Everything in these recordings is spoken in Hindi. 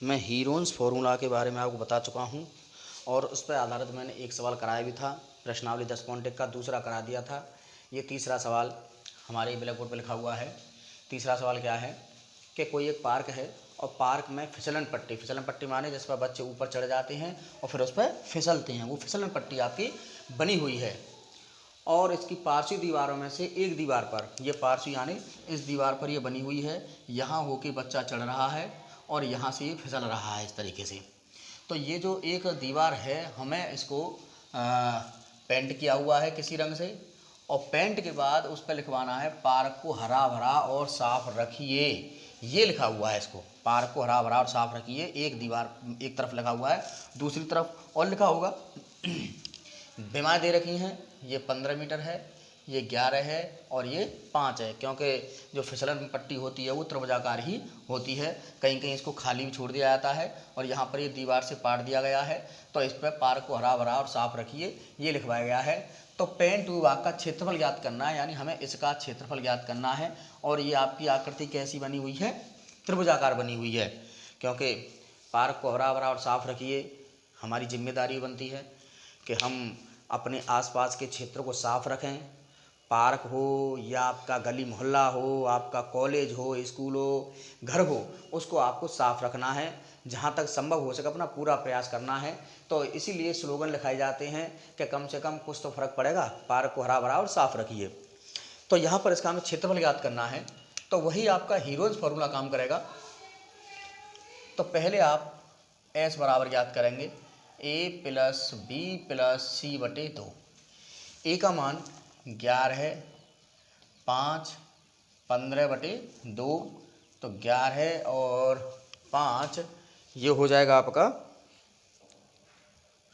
मैं हीरोन्स फार्मूला के बारे में आपको बता चुका हूँ और उस पर आधारित मैंने एक सवाल कराया भी था, प्रश्नावली 10 पॉइंट का दूसरा करा दिया था। ये तीसरा सवाल हमारे ब्लैक बोर्ड पर लिखा हुआ है। तीसरा सवाल क्या है कि कोई एक पार्क है और पार्क में फिसलन पट्टी माने जिस पर बच्चे ऊपर चढ़ जाते हैं और फिर उस पर फिसलते हैं, वो फिसलन पट्टी आपकी बनी हुई है और इसकी पार्श्वी दीवारों में से एक दीवार पर, ये पार्श्वी यानी इस दीवार पर ये बनी हुई है, यहाँ होके बच्चा चढ़ रहा है और यहाँ से ये फिसल रहा है इस तरीके से। तो ये जो एक दीवार है हमें इसको पेंट किया हुआ है किसी रंग से और पेंट के बाद उस पर लिखवाना है पार्क को हरा भरा और साफ रखिए। ये लिखा हुआ है, इसको पार्क को हरा भरा और साफ रखिए। एक दीवार एक तरफ लिखा हुआ है, दूसरी तरफ और लिखा होगा। बीमाएँ दे रखी हैं, ये 15 मीटर है, ये 11 है और ये 5 है, क्योंकि जो फिसलन पट्टी होती है वो त्रिभुजाकार ही होती है। कहीं कहीं इसको खाली भी छोड़ दिया जाता है और यहाँ पर ये दीवार से पाट दिया गया है। तो इस पर पार्क को हरा भरा और साफ रखिए ये लिखवाया गया है। तो पेंट विभाग का क्षेत्रफल ज्ञात करना है, यानी हमें इसका क्षेत्रफल ज्ञात करना है। और ये आपकी आकृति कैसी बनी हुई है, त्रिभुजाकार बनी हुई है, क्योंकि पार्क को हरा भरा और साफ रखिए हमारी जिम्मेदारी बनती है कि हम अपने आसपास के क्षेत्र को साफ रखें। पार्क हो या आपका गली मोहल्ला हो, आपका कॉलेज हो, स्कूल हो, घर हो, उसको आपको साफ रखना है। जहाँ तक संभव हो सके अपना पूरा प्रयास करना है। तो इसीलिए स्लोगन लिखाए जाते हैं कि कम से कम कुछ तो फर्क पड़ेगा, पार्क को हरा भरा और साफ रखिए। तो यहाँ पर इसका हमें क्षेत्रफल ज्ञात करना है, तो वही आपका हीरोज फार्मूला काम करेगा। तो पहले आप एस बराबर ज्ञात करेंगे ए प्लस बी प्लस सी बटे 2। ए का मान 11 है, 5 15 बटे 2, तो 11 और 5 ये हो जाएगा आपका,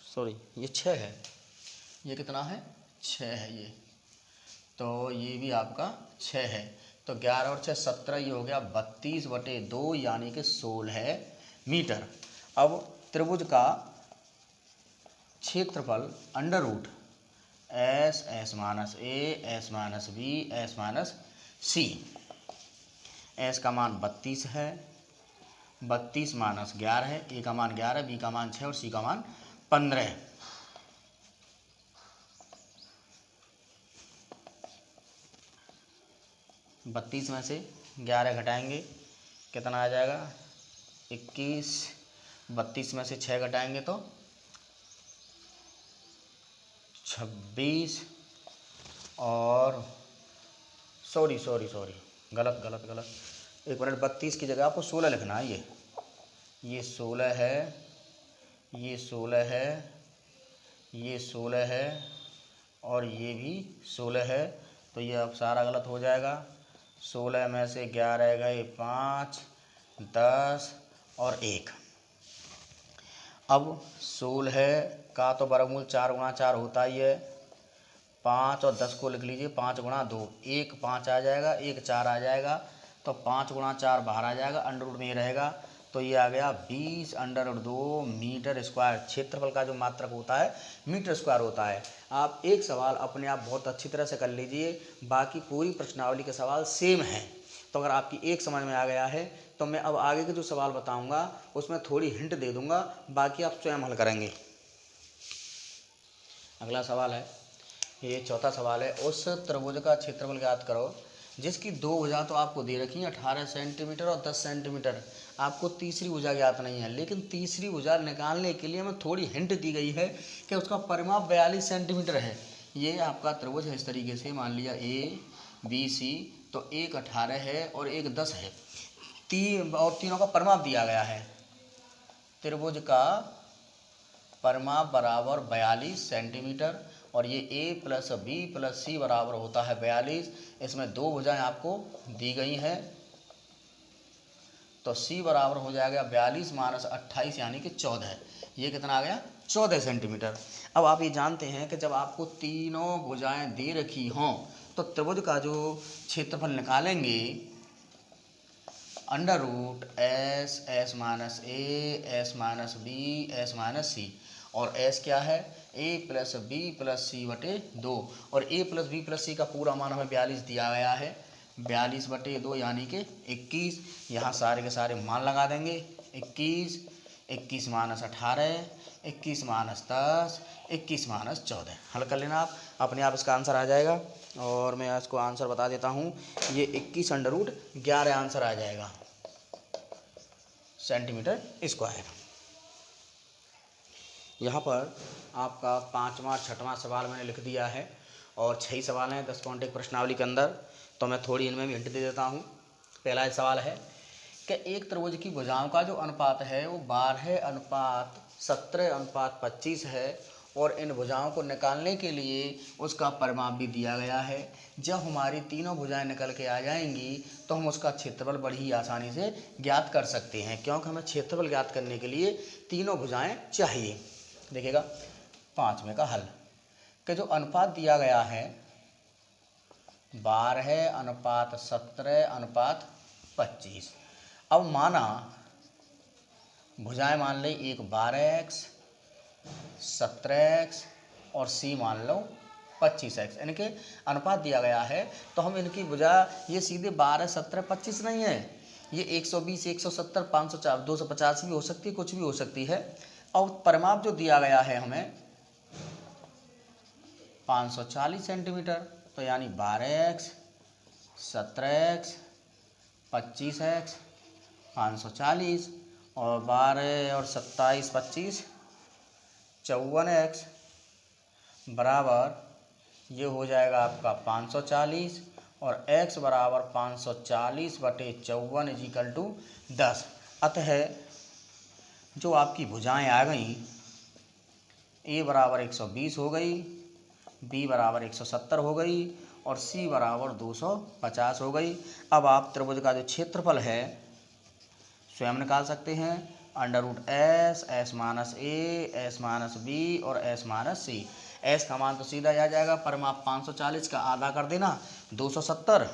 सॉरी ये 6 है, ये कितना है 6 है ये, तो ये भी आपका 6 है। तो 11 और 6 17, ये हो गया 32 बटे 2 यानी कि 16 मीटर। अब त्रिभुज का क्षेत्रफल under root S S minus A S minus B S minus C. S का मान 32 है, 32 माइनस 11 है, ए का मान 11, बी का मान 6 और सी का मान 15। बत्तीस में से 11 घटाएंगे कितना आ जाएगा 21। 32 में से 6 घटाएंगे तो 26 और सॉरी गलत एक मिनट, 32 की जगह आपको 16 लिखना है। ये 16 है, ये 16 है, ये 16 है और ये भी 16 है, तो ये अब सारा गलत हो जाएगा। 16 में से 11 गए 5 10 और 1। अब 16 का तो वर्गमूल 4 गुणा 4 होता ही है। 5 और 10 को लिख लीजिए, 5 गुणा 2, 1 5 आ जाएगा, 1 4 आ जाएगा, तो 5 गुणा 4 बाहर आ जाएगा, अंडर रूट में ही रहेगा, तो ये आ गया 20 अंडर रूट 2 मीटर स्क्वायर। क्षेत्रफल का जो मात्रक होता है मीटर स्क्वायर होता है। आप एक सवाल अपने आप बहुत अच्छी तरह से कर लीजिए, बाकी पूरी प्रश्नावली के सवाल सेम हैं। तो अगर आपकी एक समझ में आ गया है तो मैं अब आगे के जो सवाल बताऊंगा उसमें थोड़ी हिंट दे दूंगा, बाकी आप स्वयं हल करेंगे। अगला सवाल है, ये चौथा सवाल है, उस त्रिभुज का क्षेत्रफल ज्ञात करो जिसकी दो भुजा तो आपको दे रखी है 18 सेंटीमीटर और 10 सेंटीमीटर। आपको तीसरी भुजा ज्ञात नहीं है, लेकिन तीसरी भुजा निकालने के लिए हमें थोड़ी हिंट दी गई है कि उसका परिमाप 42 सेंटीमीटर है। ये आपका त्रिभुज है इस तरीके से, मान लिया ए बी सी, तो एक 18 है और एक 10 है, और तीनों का परिमाप दिया गया है। त्रिभुज का परिमाप बराबर 42 सेंटीमीटर और ये ए प्लस बी प्लस सी बराबर होता है 42। इसमें दो भुजाएं आपको दी गई हैं, तो सी बराबर हो जाएगा 42 माइनस 28 यानी कि 14। ये कितना आ गया 14 सेंटीमीटर। अब आप ये जानते हैं कि जब आपको तीनों भुजाएं दे रखी हों तो त्रिभुज का जो क्षेत्रफल निकालेंगे under root S S minus A S minus B S minus c, और एस क्या है a plus b plus c बटे 2, और a plus b plus c का पूरा मान हमें 42 दिया गया है, 42 बटे 2 यानी कि 21। यहाँ सारे के सारे मान लगा देंगे, 21, 21 माइनस 18, 21 माइनस 10, 21 माइनस 14। हल कर लेना आप, अपने आप इसका आंसर आ जाएगा। और मैं इसको आंसर बता देता हूँ, ये 21√11 आंसर आ जाएगा सेंटीमीटर स्क्वायर। यहाँ पर आपका 5वां 6वां सवाल मैंने लिख दिया है और 6 सवाल हैं 10 पॉइंट एक प्रश्नावली के अंदर, तो मैं थोड़ी इनमें भी हिंट दे देता हूँ। पहला सवाल है कि एक त्रिभुज की भुजाओं का जो अनुपात है वो 12:17:25 है और इन भुजाओं को निकालने के लिए उसका परिमाप भी दिया गया है। जब हमारी तीनों भुजाएं निकल के आ जाएंगी तो हम उसका क्षेत्रफल बड़ी ही आसानी से ज्ञात कर सकते हैं, क्योंकि हमें क्षेत्रफल ज्ञात करने के लिए तीनों भुजाएं चाहिए। देखिएगा 5वें का हल कि जो अनुपात दिया गया है 12:17:25। अब माना भुजाएं मान लें एक 12x, 17x और c मान लो 25x, इनके अनुपात दिया गया है तो हम इनकी भुजा ये सीधे 12, 17, 25 नहीं है, ये 120, 170, 504, 250 भी हो सकती है, कुछ भी हो सकती है। और परिमाप जो दिया गया है हमें 540 सेंटीमीटर, तो यानी 12x, 17x, 25x, 540 और 12 और 27, 25, 54x बराबर ये हो जाएगा आपका 540 और x बराबर 540/54 = 10। अतः जो आपकी भुजाएं आ गई a बराबर 120 हो गई, b बराबर 170 हो गई और c बराबर 250 हो गई। अब आप त्रिभुज का जो क्षेत्रफल है स्वयं निकाल सकते हैं, √s, s minus a, s minus b और s माइनस c। s का मान तो सीधा आ जाएगा, परिमाप 540 का आधा कर देना 270,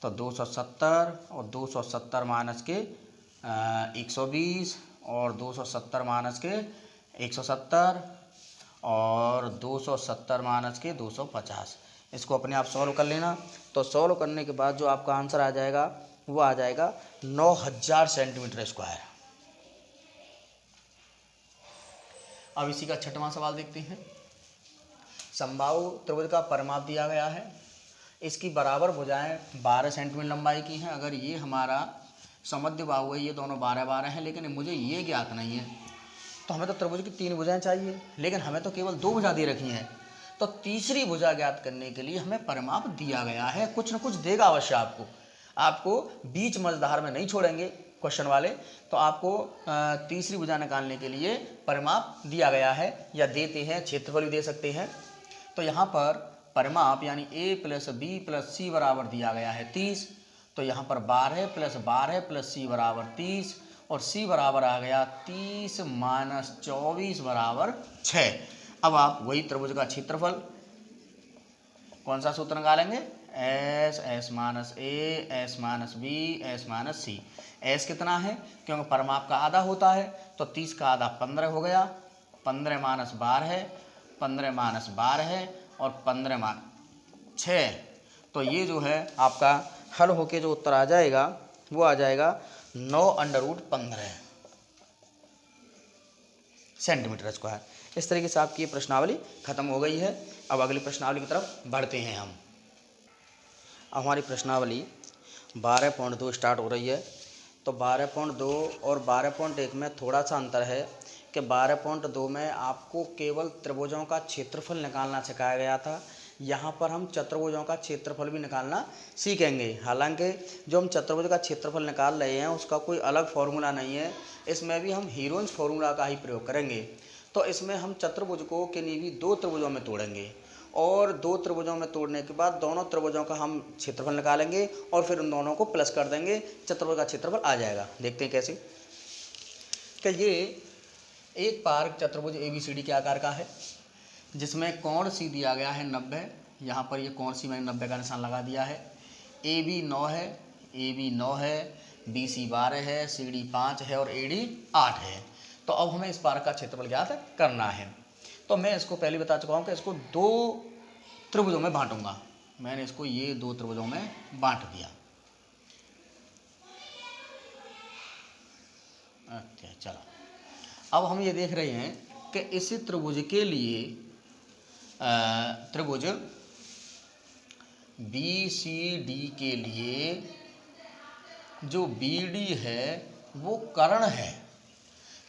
तो 270 और 270 माइनस के 120 और 270 माइनस के 170 और 270 माइनस के 250। इसको अपने आप सॉल्व कर लेना, तो सॉल्व करने के बाद जो आपका आंसर आ जाएगा वो आ जाएगा 9000 सेंटीमीटर स्क्वायर। अब इसी का 6वां सवाल देखते हैं। समबाहु त्रिभुज का परिमाप दिया गया है, इसकी बराबर भुजाएं 12 सेंटीमीटर लंबाई की हैं। अगर ये हमारा समद्य बाहु है, ये दोनों 12-12 हैं, लेकिन मुझे ये ज्ञात नहीं है, तो हमें तो त्रिभुज की 3 भुजाएं चाहिए, लेकिन हमें तो केवल 2 भुजा दे रखी हैं। तो तीसरी भुजा ज्ञात करने के लिए हमें परिमाप दिया गया है, कुछ न कुछ देगा अवश्य आपको बीच मझधार में नहीं छोड़ेंगे क्वेश्चन वाले। तो आपको तीसरी भुजा निकालने के लिए परिमाप दिया गया है या देते हैं, क्षेत्रफल भी दे सकते हैं। तो यहाँ पर परिमाप यानी a + b + c बराबर दिया गया है 30, तो यहाँ पर 12 + 12 + c बराबर 30 और c बराबर आ गया 30 - 24 बराबर 6। अब आप वही त्रिभुज का क्षेत्रफल कौन सा सूत्र निकालेंगे, s, s minus a, s minus b, s minus c। s कितना है, क्योंकि परिमाप का आधा होता है, तो 30 का आधा 15 हो गया, 15 - 12, 15 - 12 और 15 - 6। तो ये जो है आपका हल होके जो उत्तर आ जाएगा वो आ जाएगा 9√15 सेंटीमीटर स्क्वायर। इस तरीके से आपकी ये प्रश्नावली खत्म हो गई है। अब अगली प्रश्नावली की तरफ बढ़ते हैं हम। हमारी प्रश्नावली 12.2 स्टार्ट हो रही है। तो 12.2 और 12.1 में थोड़ा सा अंतर है कि 12.2 में आपको केवल त्रिभुजों का क्षेत्रफल निकालना सिखाया गया था, यहाँ पर हम चतुर्भुजों का क्षेत्रफल भी निकालना सीखेंगे। हालांकि जो हम चतुर्भुज का क्षेत्रफल निकाल रहे हैं उसका कोई अलग फॉर्मूला नहीं है, इसमें भी हम हीरोइंस फॉर्मूला का ही प्रयोग करेंगे। तो इसमें हम चतुर्भुज को किन्हीं भी 2 त्रिभुजों में तोड़ेंगे और 2 त्रिभुजों में तोड़ने के बाद दोनों त्रिभुजों का हम क्षेत्रफल निकालेंगे और फिर उन दोनों को प्लस कर देंगे, चतुर्भुज का क्षेत्रफल आ जाएगा। देखते हैं कैसे। कि ये एक पार्क चतुर्भुज ABCD के आकार का है, जिसमें कोण C दिया गया है 90। यहाँ पर ये कोण C मैंने 90 का निशान लगा दिया है। AB 9 है, AB 9 है, BC 12 है, CD 5 है और AD 8 है। तो अब हमें इस पार्क का क्षेत्रफल ज्ञात करना है। तो मैं इसको पहले बता चुका हूँ कि इसको 2 त्रिभुजों में बांटूंगा। मैंने इसको ये 2 त्रिभुजों में बांट दिया। अच्छा चलो, अब हम ये देख रहे हैं कि इसी त्रिभुज के लिए त्रिभुज BCD के लिए जो BD है वो कर्ण है,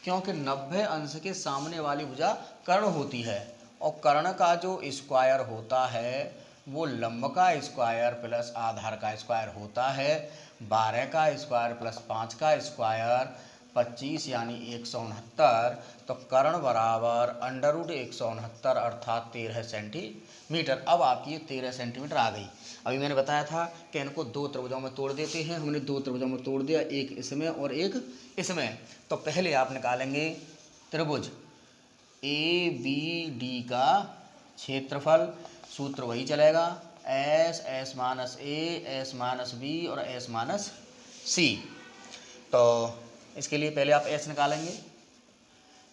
क्योंकि 90 अंश के सामने वाली भुजा कर्ण होती है और कर्ण का जो स्क्वायर होता है वो लंब का स्क्वायर प्लस आधार का स्क्वायर होता है। 12 का स्क्वायर प्लस 5 का स्क्वायर 25 यानी 169। तो कर्ण बराबर √169 अर्थात 13 सेंटीमीटर। अब आपकी ये 13 सेंटीमीटर आ गई। अभी मैंने बताया था कि इनको दो त्रिभुजों में तोड़ देते हैं, हमने दो त्रिभुजों में तोड़ दिया, एक इसमें और एक इसमें। तो पहले आप निकालेंगे त्रिभुज ABD का क्षेत्रफल, सूत्र वही चलेगा S minus A, S minus B और S माइनस C। तो इसके लिए पहले आप S निकालेंगे,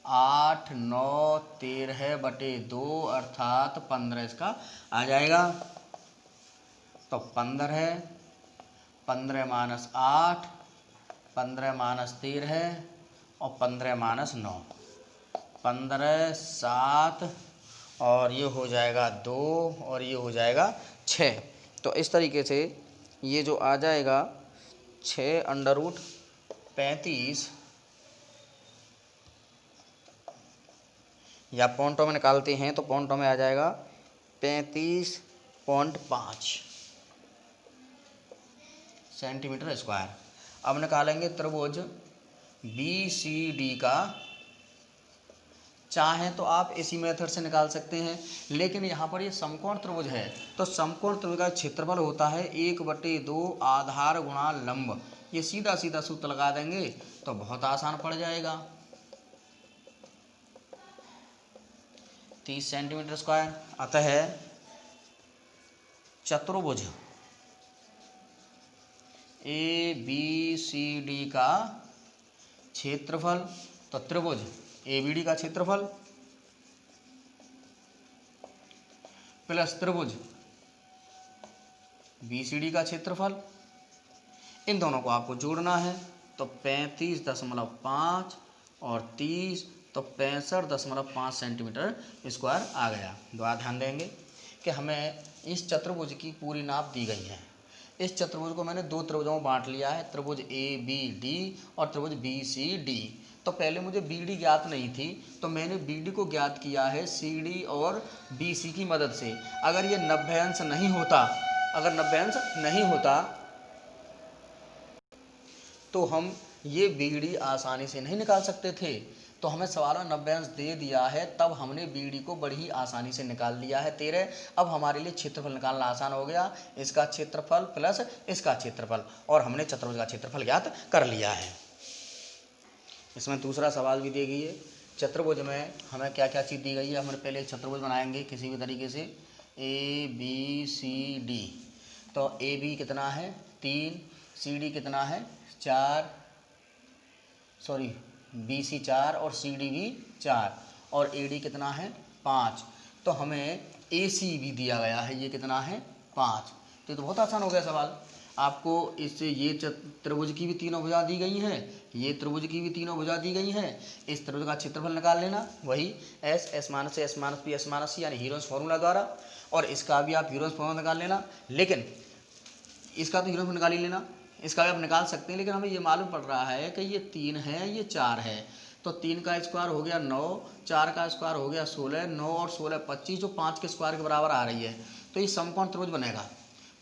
8 9 13/2 अर्थात 15 इसका आ जाएगा। तो 15 है, 15 माइनस 8, 15 माइनस 13 और 15 माइनस 9, 15 7 और ये हो जाएगा 2 और ये हो जाएगा 6। तो इस तरीके से ये जो आ जाएगा 6√35 या पॉइंटों में निकालते हैं तो पॉइंटों में आ जाएगा 35.5 सेंटीमीटर स्क्वायर। अब निकालेंगे त्रिभुज BCD का। चाहें तो आप इसी मेथड से निकाल सकते हैं, लेकिन यहाँ पर ये समकोण त्रिभुज है तो समकोण त्रिभुज का क्षेत्रफल होता है 1/2 आधार गुणा लंब। ये सीधा सीधा सूत्र लगा देंगे तो बहुत आसान पड़ जाएगा, 30 सेंटीमीटर स्क्वायर। अतः चतुर्भुज ABCD का क्षेत्रफल, तो त्रिभुज ABD का क्षेत्रफल प्लस त्रिभुज BCD का क्षेत्रफल, इन दोनों को आपको जोड़ना है। तो 35.5 और 30 तो 65.5 सेंटीमीटर स्क्वायर आ गया। दोबारा ध्यान देंगे कि हमें इस चतुर्भुज की पूरी नाप दी गई है। इस चतुर्भुज को मैंने दो त्रिभुजों में बांट लिया है, त्रिभुज ABD और त्रिभुज BCD। तो पहले मुझे BD ज्ञात नहीं थी तो मैंने BD को ज्ञात किया है CD और BC की मदद से। अगर ये 90 अंश नहीं होता तो हम ये BD आसानी से नहीं निकाल सकते थे। तो हमें सवाल में 90 अंश दे दिया है, तब हमने BD को बड़ी ही आसानी से निकाल लिया है 13। अब हमारे लिए क्षेत्रफल निकालना आसान हो गया, इसका क्षेत्रफल प्लस इसका क्षेत्रफल, और हमने चतुर्भुज का क्षेत्रफल ज्ञात कर लिया है। इसमें दूसरा सवाल भी दी गई है। चतुर्भुज में हमें क्या क्या चीज़ दी गई है। हमने पहले एक चतुर्भुज बनाएंगे किसी भी तरीके से ABCD। तो AB कितना है 3, CD कितना है 4, BC 4 और CD भी 4 और AD कितना है 5। तो हमें AC भी दिया गया है, ये कितना है 5। तो बहुत आसान हो गया सवाल। आपको इससे ये त्रिभुज की भी तीनों भुजा दी गई हैं, ये त्रिभुज की भी तीनों भुजा दी गई हैं। इस त्रिभुज का क्षेत्रफल निकाल लेना, वही S minus A, S minus B, S minus C यानी हीरोन्स फॉर्मूला द्वारा, और इसका भी आप हीरोन्स फॉर्मूला निकाल लेना। लेकिन इसका तो हीरोन्स निकाल ही लेना, इसका भी आप निकाल सकते हैं, लेकिन हमें ये मालूम पड़ रहा है कि ये 3 है ये 4 है। तो 3 का स्क्वायर हो गया 9, 4 का स्क्वायर हो गया 16, 9 और 16 25, जो 5 के स्क्वायर के बराबर आ रही है। तो ये समकोण त्रिभुज बनेगा।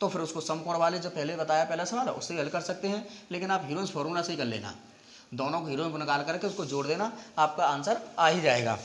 तो फिर उसको समकोण वाले जो पहले बताया पहला सवाल है उससे हल कर सकते हैं, लेकिन आप हीरोन्स फॉर्मूला से ही कर लेना। दोनों को हीरोन्स निकाल करके उसको जोड़ देना, आपका आंसर आ ही जाएगा।